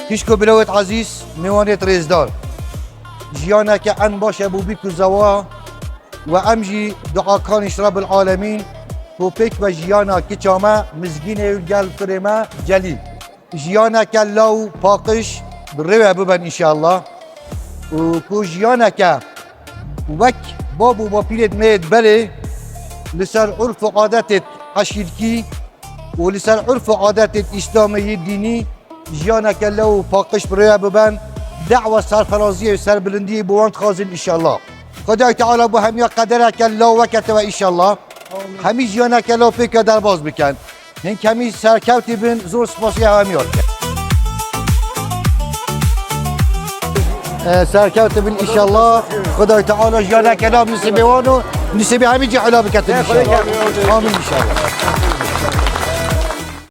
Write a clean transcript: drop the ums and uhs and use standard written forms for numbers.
تشكو بلوت عزيز نوانيت ريزدار جيانا كأن باش أبو بيكو زوا وأمجي دعاء كان رب العالمين وبيك وجيانا كتاما مزجين يلقال كريما جليل جيانا كاللو باقش بالروا ببن إن شاء الله وكو جيانا كا وك بابو بابيلت ميت بلي لسر عرف وعادات عشيركي ولسر عرف وعادات الإسلامية الديني جيانا كاللو باقش بالروا ببن دعوة سرفرازية وسربلندية بوانت خازن إن شاء الله خدای تعالی با همیا قدرک الله وکت و ایشالله همی جیانه که الله پیک در باز بکن هن کمی سرکوتی بین زور سپاسی همیات سرکوتی بین ایشالله خدای تعالی جیانه که الله نسبه وانو نسبه همی جعلا بکت ایشالله آمین ایشالله